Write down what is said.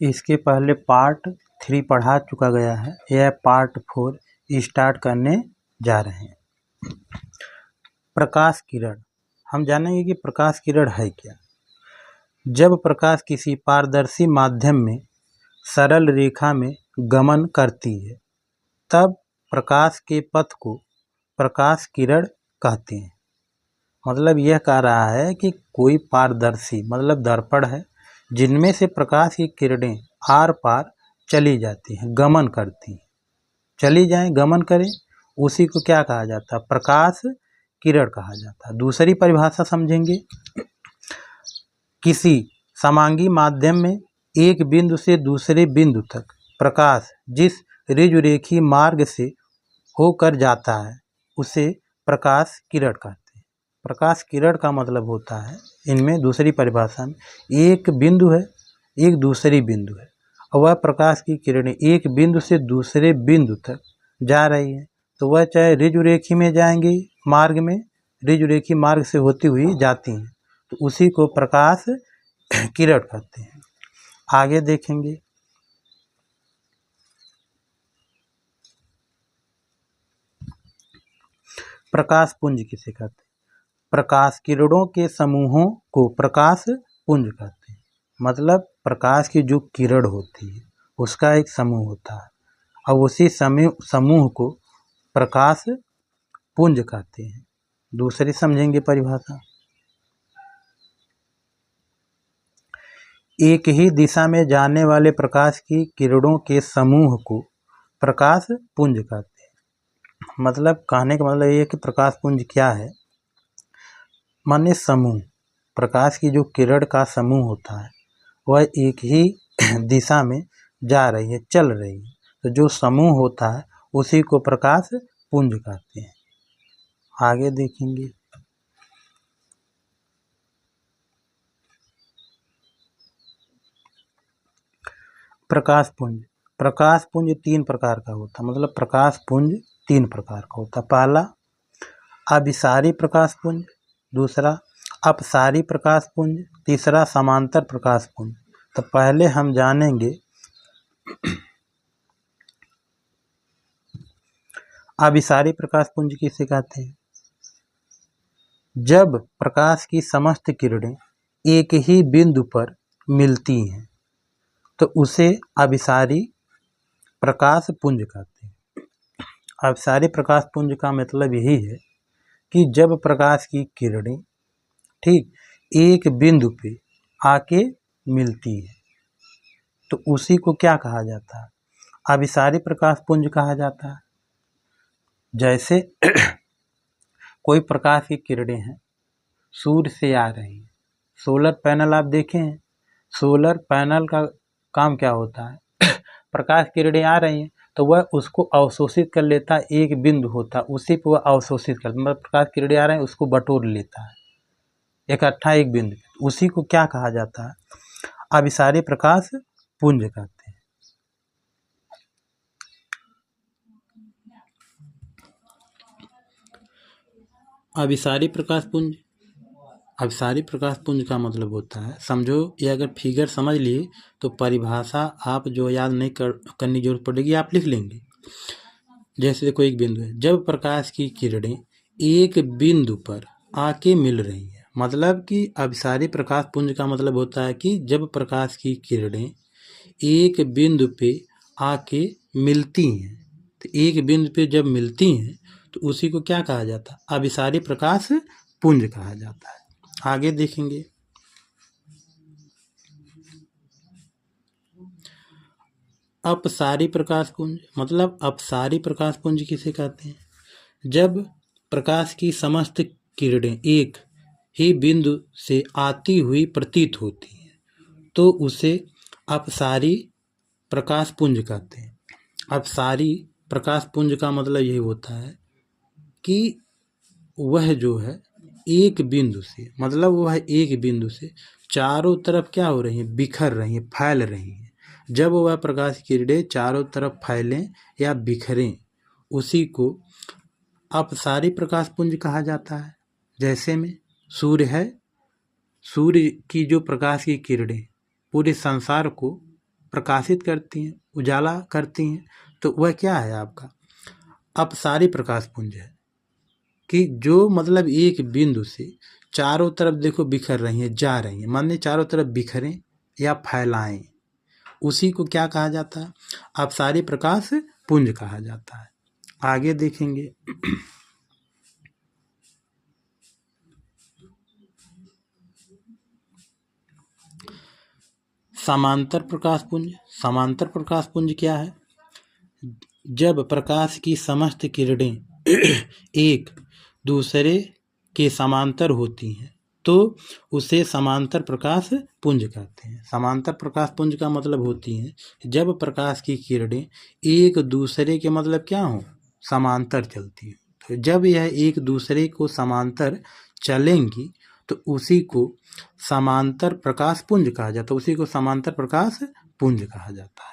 इसके पहले पार्ट 3 पढ़ा चुका गया है, यह पार्ट 4 स्टार्ट करने जा रहे हैं। प्रकाश किरण, हम जानेंगे कि प्रकाश किरण है क्या। जब प्रकाश किसी पारदर्शी माध्यम में सरल रेखा में गमन करती है तब प्रकाश के पथ को प्रकाश किरण कहते हैं। मतलब यह कह रहा है कि कोई पारदर्शी मतलब दर्पण है जिनमें से प्रकाश की किरणें आर पार चली जाती हैं, गमन करती हैं, चली जाएं, गमन करें, उसी को क्या कहा जाता है? प्रकाश किरण कहा जाता है। दूसरी परिभाषा समझेंगे, किसी समांगी माध्यम में एक बिंदु से दूसरे बिंदु तक प्रकाश जिस ऋजुरेखी मार्ग से होकर जाता है उसे प्रकाश किरण कहते हैं। प्रकाश किरण का मतलब होता है, इनमें दूसरी परिभाषा में, एक बिंदु है, एक दूसरी बिंदु है और वह प्रकाश की किरणें एक बिंदु से दूसरे बिंदु तक जा रही है, तो वह चाहे ऋजुरेखी में जाएंगी, मार्ग में ऋजुरेखी मार्ग से होती हुई जाती हैं, तो उसी को प्रकाश किरण कहते हैं। आगे देखेंगे, प्रकाश पुंज किसे कहते हैं? प्रकाश किरणों के समूहों को प्रकाश पुंज कहते हैं। मतलब प्रकाश की जो किरण होती है उसका एक समूह होता है और उसी समूह को प्रकाश पुंज कहते हैं। दूसरी समझेंगे परिभाषा, एक ही दिशा में जाने वाले प्रकाश की किरणों के समूह को प्रकाश पुंज कहते हैं। मतलब कहने का मतलब ये है कि प्रकाश पुंज क्या है, माने समूह, प्रकाश की जो किरण का समूह होता है वह एक ही दिशा में जा रही है, चल रही है, तो जो समूह होता है उसी को प्रकाश पुंज कहते हैं। आगे देखेंगे, प्रकाश पुंज। प्रकाश पुंज 3 प्रकार का होता है, मतलब प्रकाश पुंज 3 प्रकार का होता है। पहला अभिसारी प्रकाश पुंज, दूसरा अपसारी प्रकाश पुंज, तीसरा समांतर प्रकाश पुंज। तो पहले हम जानेंगे अभिसारी प्रकाश पुंज किसे कहते हैं। जब प्रकाश की समस्त किरणें एक ही बिंदु पर मिलती हैं तो उसे अभिसारी प्रकाश पुंज कहते हैं। अभिसारी प्रकाश पुंज का मतलब यही है कि जब प्रकाश की किरणें ठीक एक बिंदु पे आके मिलती है तो उसी को क्या कहा जाता है? अभिसारी प्रकाश पुंज कहा जाता है। जैसे कोई प्रकाश की किरणें हैं, सूर्य से आ रही हैं, सोलर पैनल आप देखे हैं, सोलर पैनल का काम क्या होता है? प्रकाश किरणें आ रही हैं तो वह उसको अवशोषित कर लेता है, एक बिंदु होता है उसी को वह अवशोषित कर, मतलब प्रकाश किरणें आ रही हैं उसको बटोर लेता है इकट्ठा एक बिंदु, उसी को क्या कहा जाता है? अभिसारी प्रकाश पुंज कहते हैं। अभिसारी प्रकाश पुंज, अभिसारी प्रकाश पुंज का मतलब होता है, समझो ये अगर फिगर समझ लिए तो परिभाषा आप जो याद नहीं करनी जरूरत पड़ेगी, आप लिख लेंगे। जैसे देखो एक बिंदु है, जब प्रकाश की किरणें एक बिंदु पर आके मिल रही हैं, मतलब कि अभिसारी प्रकाश पुंज का मतलब होता है कि जब प्रकाश की किरणें एक बिंदु पे आके मिलती हैं, तो एक बिंदु पे जब मिलती हैं तो उसी को क्या कहा जाता है? अभिसारी प्रकाश पुंज कहा जाता है। आगे देखेंगे, अपसारी प्रकाश पुंज, मतलब अपसारी प्रकाश पुंज किसे कहते हैं? जब प्रकाश की समस्त किरणें एक ही बिंदु से आती हुई प्रतीत होती हैं तो उसे अपसारी प्रकाश पुंज कहते हैं। अपसारी प्रकाश पुंज का मतलब यही होता है कि वह जो है एक बिंदु से, मतलब वह एक बिंदु से चारों तरफ क्या हो रही है? बिखर रही है, फैल रही है। जब वह प्रकाश की किरणें चारों तरफ फैलें या बिखरें उसी को अपसारी प्रकाश पुंज कहा जाता है। जैसे में सूर्य है, सूर्य की जो प्रकाश की किरणें पूरे संसार को प्रकाशित करती हैं, उजाला करती हैं, तो वह क्या है आपका अपसारी प्रकाश पुंज है। कि जो मतलब एक बिंदु से चारों तरफ देखो बिखर रही हैं, जा रही हैं, माने चारों तरफ बिखरें या फैलाएं, उसी को क्या कहा जाता है, अपसारी प्रकाश पुंज कहा जाता है। आगे देखेंगे समांतर प्रकाश पुंज। समांतर प्रकाश पुंज क्या है, जब प्रकाश की समस्त किरणें एक दूसरे के समांतर होती हैं तो उसे समांतर प्रकाश पुंज कहते हैं। समांतर प्रकाश पुंज का मतलब होती है जब प्रकाश की किरणें एक दूसरे के मतलब क्या हो, समांतर चलती हैं। तो जब यह एक दूसरे को समांतर चलेंगी तो उसी को समांतर प्रकाश पुंज कहा जाता है, उसी को समांतर प्रकाश पुंज कहा जाता है।